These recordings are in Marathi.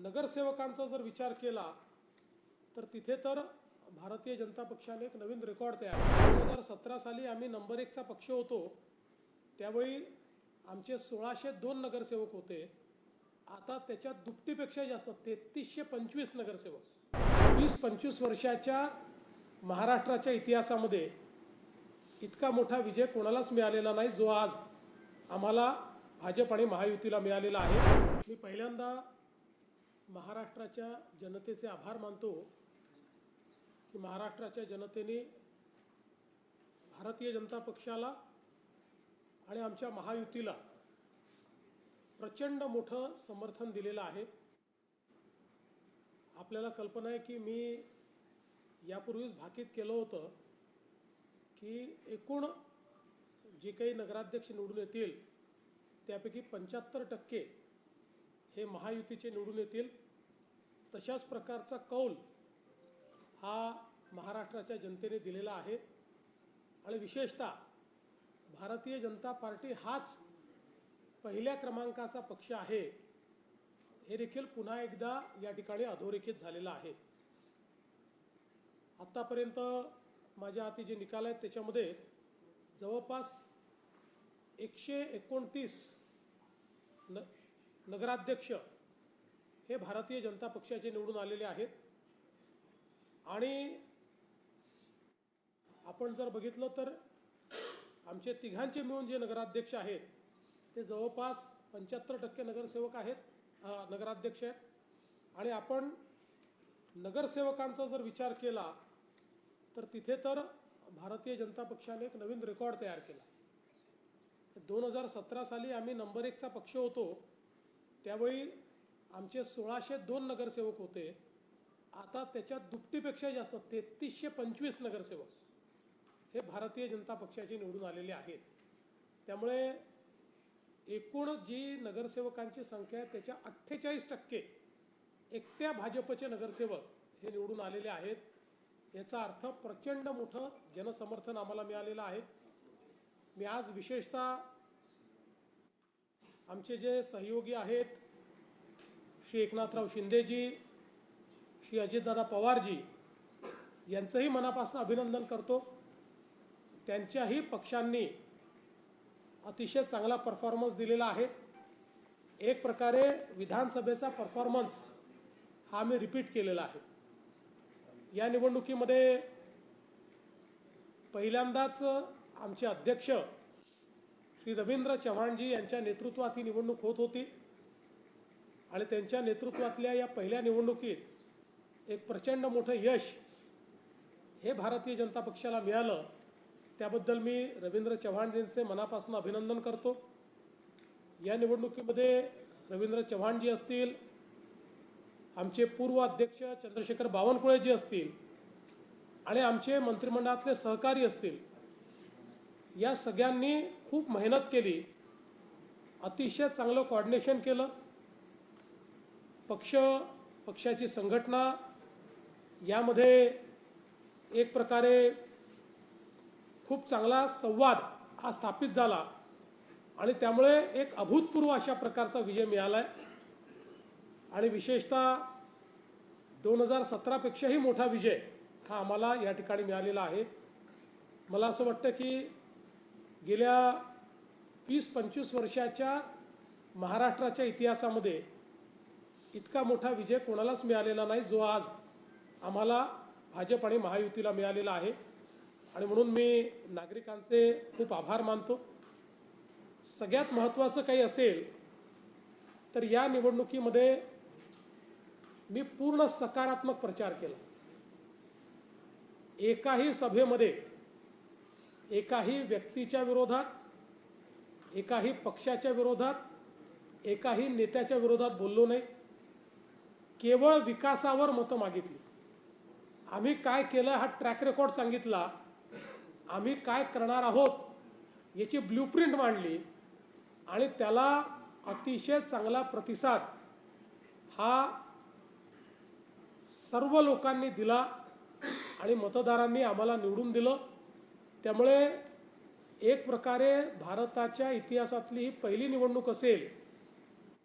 नगरसेवकांचा जर विचार केला तर तिथे तर भारतीय जनता पक्षाने एक नवीन रेकॉर्ड तयार केला। 2017 साली आम्ही नंबर 1चा पक्ष होतो, त्यावेळी आमचे 1602 नगरसेवक होते। आता त्याच्या दुपटीपेक्षा जास्त 3325 नगरसेवक। 20-25 वर्षाच्या महाराष्ट्राच्या इतिहासामध्ये इतका मोठा विजय कोणालाच मिळालेला नाही जो आज आम्हाला भाजप आणि महायुतीला मिळालेला आहे। मी पहिल्यांदा महाराष्ट्राच्या जनतेचे आभार मानतो की महाराष्ट्राच्या जनतेने भारतीय जनता पक्षाला आणि आमच्या महायुतीला प्रचंड मोठं समर्थन दिलेलं आहे। आपल्याला कल्पना आहे की मी यापूर्वीच भाकीत केलं होतं की एकूण जे काही नगराध्यक्ष निवडून येतील त्यापैकी 75% हे महायुतीचे निवडून येतील। तशाच प्रकारचा कौल हा महाराष्ट्राच्या जनतेने दिलेला आहे आणि विशेषतः भारतीय जनता पार्टी हाच पहिल्या क्रमांकाचा पक्ष आहे हे देखील पुन्हा एकदा या ठिकाणी अधोरेखित झालेला आहे। आतापर्यंत माझ्या हाती जे निकाल आहेत त्याच्यामध्ये जवळपास 129 नगराध्यक्ष हे भारतीय जनता पक्षाचे निवडून आलेले आहेत आणि आपण जर बघितलं तर आमचे तिघांचे मिळून जे नगराध्यक्ष आहेत ते जवळपास 75% नगरसेवक आहेत, नगराध्यक्ष आहेत। आणि आपण नगरसेवकांचा जर विचार केला तर तिथे तर भारतीय जनता पक्षाने एक नवीन रेकॉर्ड तयार केला। 2017 साली आम्ही नंबर 1चा पक्ष होतो, त्यावेळी आमचे 1602 नगरसेवक होते। आता त्याच्या दुपटीपेक्षा जास्त 3325 नगरसेवक हे भारतीय जनता पक्षाचे निवडून आलेले आहेत। त्यामुळे एकूण जी नगरसेवकांची संख्या आहे त्याच्या 48% एकट्या भाजपचे नगरसेवक हे निवडून आलेले आहेत। याचा अर्थ प्रचंड मोठं जनसमर्थन आम्हाला मिळालेलं आहे। मी आज विशेषतः आमचे जे सहयोगी आहेत श्री एकनाथराव शिंदेजी, श्री अजितदादा पवारजी यांचंही मनापासून अभिनंदन करतो। त्यांच्याही पक्षांनी अतिशय चांगला परफॉर्मन्स दिलेला आहे। एक प्रकारे विधानसभेचा परफॉर्मन्स हा आम्ही रिपीट केलेला आहे। या निवडणुकीमध्ये पहिल्यांदाच आमचे अध्यक्ष श्री रवींद्र चव्हाणजी यांच्या नेतृत्वात ही निवडणूक होत होती आणि त्यांच्या नेतृत्वातल्या या पहिल्या निवडणुकीत एक प्रचंड मोठं यश हे भारतीय जनता पक्षाला मिळालं। त्याबद्दल मी रवींद्र चव्हाणजींचे मनापासून अभिनंदन करतो। या निवडणुकीमध्ये रवींद्र चव्हाणजी असतील, आमचे पूर्व अध्यक्ष चंद्रशेखर बावनकुळेजी असतील आणि आमचे मंत्रिमंडळातले सहकारी असतील, या सगळ्यांनी खूप मेहनत केली, अतिशय चांगलं कोऑर्डिनेशन केलं। पक्षाची संघटना यामध्ये एक प्रकारे खूप चांगला संवाद हा स्थापित झाला आणि त्यामुळे एक अभूतपूर्व अशा प्रकारचा विजय मिळाला आहे। आणि विशेषतः 2017 पेक्षाही मोठा विजय हा आम्हाला या ठिकाणी मिळालेला आहे। मला असं वाटतं की गेल्या 20-25 वर्षाच्या महाराष्ट्राच्या इतिहासामध्ये इतका मोठा विजय कोणालाच मिळालेला नाही जो आज आम्हाला भाजप आणि महायुतीला मिळालेला आहे। आणि म्हणून मी नागरिकांचे खूप आभार मानतो। सगळ्यात महत्त्वाचं काही असेल तर या निवडणुकीमध्ये मी पूर्ण सकारात्मक प्रचार केला। एकाही सभेमध्ये एकाही व्यक्तीच्या विरोधात, एकाही पक्षाच्या विरोधात, एकाही नेत्याच्या विरोधात बोललो नाही। केवळ विकासावर मतं मागितली। आम्ही काय केलं हा ट्रॅक रेकॉर्ड सांगितला, आम्ही काय करणार आहोत याची ब्ल्यूप्रिंट मांडली आणि त्याला अतिशय चांगला प्रतिसाद हा सर्व लोकांनी दिला आणि मतदारांनी आम्हाला निवडून दिलं। त्यामुळे एक प्रकारे भारताच्या इतिहासातली ही पहिली निवडणूक असेल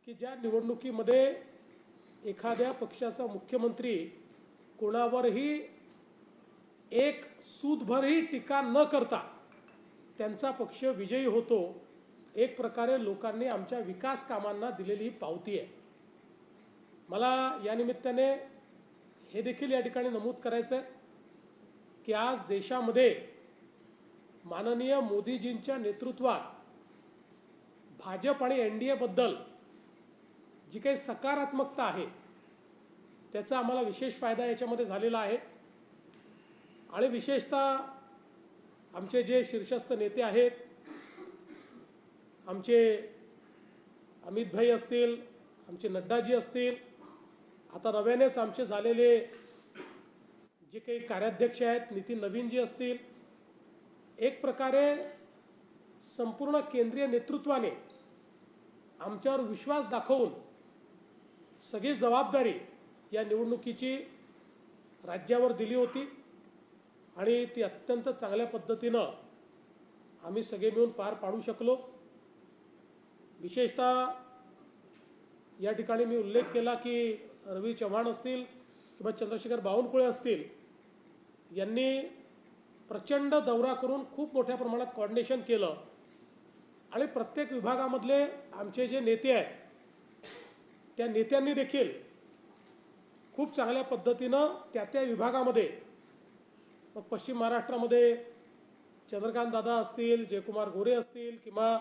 की ज्या निवडणुकीमध्ये एखाद्या पक्षाचा मुख्यमंत्री कोणावरही एक सूदभरही टीका न करता त्यांचा पक्ष विजयी होतो, एक प्रकारे लोकांनी आमच्या विकास कामांना दिलेली ही पावती आहे. मला या निमित्ताने हे देखील या ठिकाणी नमूद करायचं आहे की आज देशामध्ये माननीय मोदीजींच्या नेतृत्वात भाजप आणि NDA बद्दल जी काही सकारात्मकता आहे त्याचा आम्हाला विशेष फायदा याच्यामध्ये झालेला आहे. आणि विशेषतः आमचे जे शीर्षस्थ नेते आहेत, आमचे अमित भाई असतील, आमचे नड्डाजी असतील, आता नव्यानेच आमचे झालेले जे काही कार्याध्यक्ष आहेत नितीन नवीनजी असतील, एक प्रकारे संपूर्ण केंद्रीय नेतृत्वाने आमच्यावर विश्वास दाखवून सगळी जबाबदारी या निवडणुकीची राज्यावर दिली होती आणि ती अत्यंत चांगल्या पद्धतीनं आम्ही सगळे मिळून पार पाडू शकलो. विशेषतः या ठिकाणी मी उल्लेख केला की रवी चव्हाण असतील किंवा चंद्रशेखर बावनकुळे असतील, यांनी प्रचंड दौरा करून खूप मोठ्या प्रमाणात कोऑर्डिनेशन केलं आणि प्रत्येक विभागामधले आमचे जे नेते आहेत त्या नेत्यांनी देखील खूप चांगल्या पद्धतीनं त्या विभागामध्ये, मग पश्चिम महाराष्ट्रामध्ये चंद्रकांत दादा असतील, जयकुमार गोरे असतील किंवा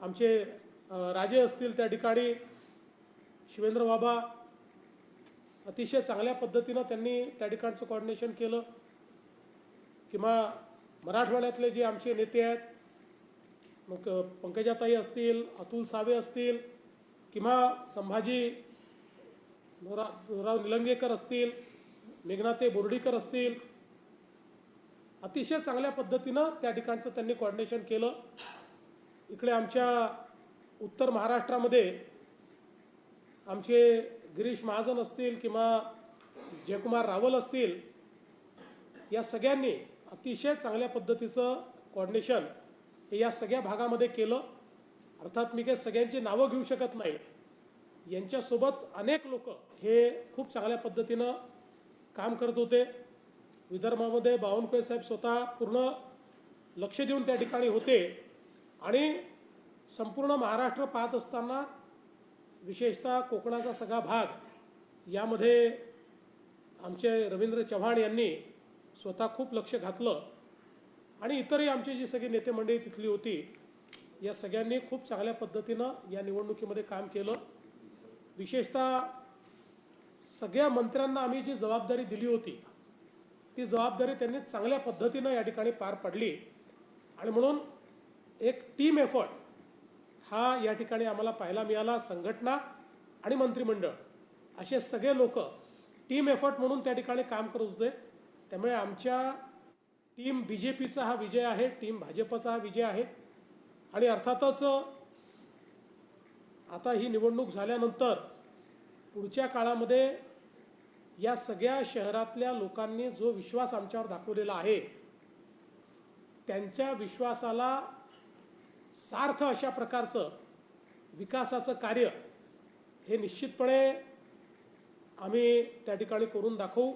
आमचे राजे असतील, त्या ठिकाणी शिवेंद्र बाबा अतिशय चांगल्या पद्धतीनं त्यांनी त्या ठिकाणचं कोऑर्डिनेशन केलं. किंवा मराठवाड्यातले जे आमचे नेते आहेत, मग पंकजाताई असतील, अतुल सावे असतील किंवा संभाजी राव निलंगेकर असतील, मेघनाते बोर्डीकर असतील, अतिशय चांगल्या पद्धतीनं त्या ठिकाणचं त्यांनी कोऑर्डिनेशन केलं. इकडे आमच्या उत्तर महाराष्ट्रामध्ये आमचे गिरीश महाजन असतील किंवा जयकुमार रावल असतील, या सगळ्यांनी अतिशय चांगल्या पद्धतीचं कोऑर्डिनेशन हे या सगळ्या भागामध्ये केलं. अर्थात मी काही सगळ्यांची नावं घेऊ शकत नाही, यांच्यासोबत अनेक लोक हे खूप चांगल्या पद्धतीनं काम करत होते. विदर्भामध्ये बावनकुळे साहेब स्वतः पूर्ण लक्ष देऊन त्या ठिकाणी होते आणि संपूर्ण महाराष्ट्र पाहत असताना विशेषतः कोकणाचा सगळा भाग यामध्ये आमचे रवींद्र चव्हाण यांनी स्वतः खूप लक्ष घातलं आणि इतरही आमची जी सगळी नेते मंडळी तिथली होती या सगळ्यांनी खूप चांगल्या पद्धतीनं या निवडणुकीमध्ये काम केलं. विशेषतः सगळ्या मंत्र्यांना आम्ही जी जबाबदारी दिली होती ती जबाबदारी त्यांनी चांगल्या पद्धतीनं या ठिकाणी पार पडली आणि म्हणून एक टीम एफर्ट हा या ठिकाणी आम्हाला पाहायला मिळाला. संघटना आणि मंत्रिमंडळ असे सगळे लोक टीम एफर्ट म्हणून त्या ठिकाणी काम करत होते. त्यामुळे आमच्या टीम BJPचा हा विजय आहे, टीम भाजपचा हा विजय आहे. आणि अर्थातच आता ही निवडणूक झाल्यानंतर पुढच्या काळामध्ये या सगळ्या शहरातल्या लोकांनी जो विश्वास आमच्यावर दाखवलेला आहे त्यांच्या विश्वासाला सार्थ अशा प्रकारचं विकासाचं कार्य हे निश्चितपणे आम्ही त्या ठिकाणी करून दाखवू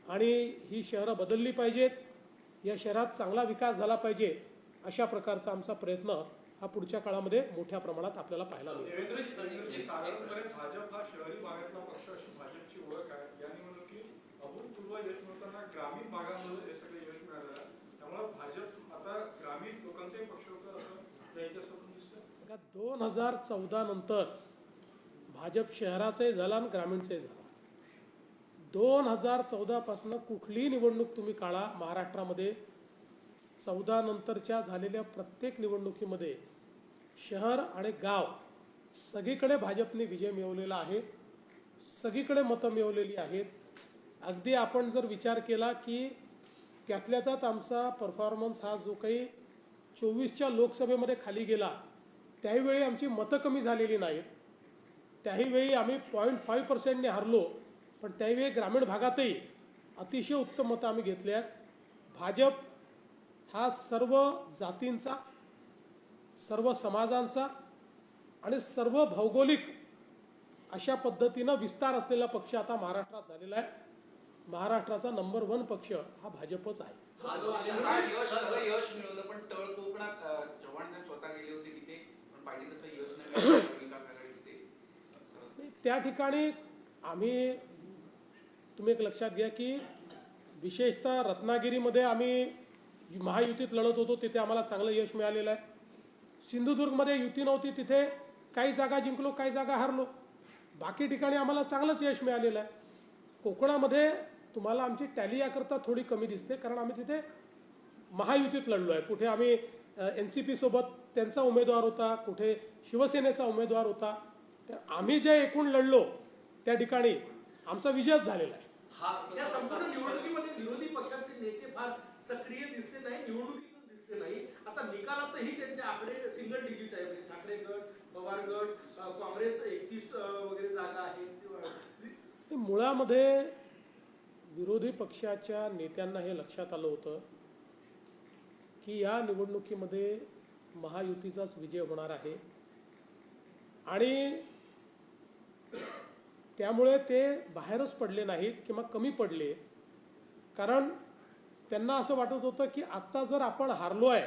आणि ही शहरं बदलली पाहिजेत, या शहरात चांगला विकास झाला पाहिजे अशा प्रकारचा आमचा प्रयत्न हा पुढच्या काळामध्ये मोठ्या प्रमाणात आपल्याला पाहायला मिळेल. साधारणपणे भाजप हा शहरी भागातला पक्ष अशी भाजपची ओळख आहे. या निवडणुकीत अभूतपूर्व यश मिळताना ग्रामीण भागामध्ये हे सगळे यश मिळालेलं आहे. त्यामुळे भाजप आता ग्रामीण लोकांचाही पक्ष होतं असं या इतिहासातून दिसतं. 2014 नंतर भाजप शहराचाही झाला आणि ग्रामीणचाही झाला. 2014 पासून कुठलीही निवडणूक तुम्ही काढा महाराष्ट्रामध्ये 14 नंतरच्या झालेल्या प्रत्येक निवडणुकीमध्ये शहर आणि गाव सगळीकडे भाजपने विजय मिळवलेला आहे, सगळीकडे मतं मिळवलेली आहेत. अगदी आपण जर विचार केला की त्यातल्या त्यात आमचा परफॉर्मन्स हा जो काही 24च्या लोकसभेमध्ये खाली गेला त्याहीवेळी आमची मतं कमी झालेली नाहीत. त्याहीवेळी आम्ही 0.5%ने हारलो, पण त्यावेळी ग्रामीण भागातही अतिशय उत्तम मतं आम्ही घेतली आहेत. भाजप हा सर्व जातींचा, सर्व समाजांचा आणि सर्व भौगोलिक अशा पद्धतीनं विस्तार असलेला पक्ष आता महाराष्ट्रात झालेला आहे. महाराष्ट्राचा नंबर 1 पक्ष हा भाजपच आहे. हा जो सगळं यश मिळवलं, पण तळ कोकणात चव्हाण साहेब स्वतः गेले होते तिथे, पण पाहिजे तसं यश नाही मिळालं विकास आघाडी तिथे. त्या ठिकाणी आम्ही, तुम्ही एक लक्षात घ्या की विशेषतः रत्नागिरीमध्ये आम्ही महायुतीत लढत होतो, तिथे आम्हाला चांगलं यश मिळालेलं आहे. सिंधुदुर्गमध्ये युती नव्हती, तिथे काही जागा जिंकलो, काही जागा हारलो. बाकी ठिकाणी आम्हाला चांगलंच यश मिळालेलं आहे. कोकणामध्ये तुम्हाला आमची टॅली याकरता थोडी कमी दिसते, कारण आम्ही तिथे महायुतीत लढलो आहे. कुठे आम्ही NCP सोबत त्यांचा उमेदवार होता, कुठे शिवसेनेचा उमेदवार होता. तर आम्ही जे एकूण लढलो त्या ठिकाणी आमचा विजयच झालेला आहे. या संपूर्ण निवडणुकीमध्ये विरोधी पक्षातले नेते फार सक्रिय दिसले नाही, निवडणुकीतच दिसले नाही. आता निकालातही त्यांचे आकडे सिंगल डिजिट आहे. म्हणजे ठाकरे गट, पवार गट, काँग्रेस 31 वगैरे जागा आहेत. मुळामध्ये विरोधी पक्षाच्या नेत्यांना हे लक्षात आलं होतं की या निवडणुकीमध्ये महायुतीचाच विजय होणार आहे आणि त्यामुळे ते बाहेरच पडले नाहीत किंवा कमी पडले. कारण त्यांना असं वाटत होतं की आत्ता जर आपण हारलो आहे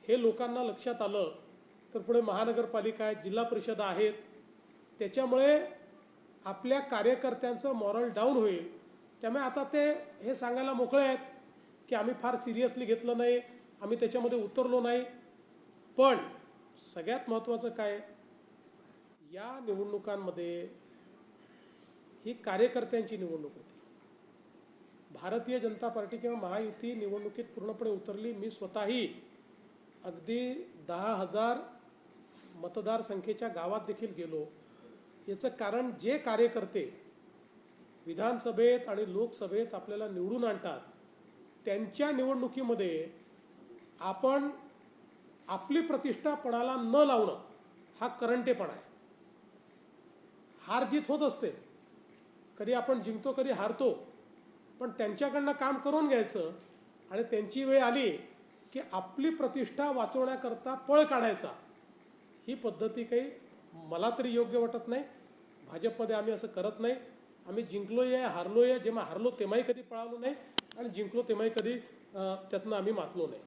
हे लोकांना लक्षात आलं तर पुढे महानगरपालिका आहेत, जिल्हा परिषद आहेत, त्याच्यामुळे आपल्या कार्यकर्त्यांचं मॉरल डाऊन होईल. त्यामुळे आता ते हे सांगायला मोकळे आहेत की आम्ही फार सिरियसली घेतलं नाही, आम्ही त्याच्यामध्ये उतरलो नाही. पण सगळ्यात महत्त्वाचं काय, या निवडणुकांमध्ये ही कार्यकर्त्यांची निवडणूक होती. भारतीय जनता पार्टी किंवा महायुती निवडणुकीत पूर्णपणे उतरली. मी स्वतःही अगदी 10,000 मतदारसंख्येच्या गावात देखील गेलो. याचं कारण जे कार्यकर्ते विधानसभेत आणि लोकसभेत आपल्याला निवडून आणतात त्यांच्या निवडणुकीमध्ये आपण आपली प्रतिष्ठा पणाला न लावणं हा करंटेपणा आहे. हार जीत होत असते, कधी आपण जिंकतो कधी हारतो, पण त्यांच्याकडनं काम करून घ्यायचं आणि त्यांची वेळ आली की आपली प्रतिष्ठा वाचवण्याकरता पळ काढायचा. ही पद्धती काही मला तरी योग्य वाटत नाही. भाजपमध्ये आम्ही असं करत नाही. आम्ही जिंकलोय आहे, हारलोय आहे. जेव्हा हारलो तेव्हाही कधी पळालो नाही आणि जिंकलो तेव्हाही कधी त्यातनं आम्ही मातलो नाही.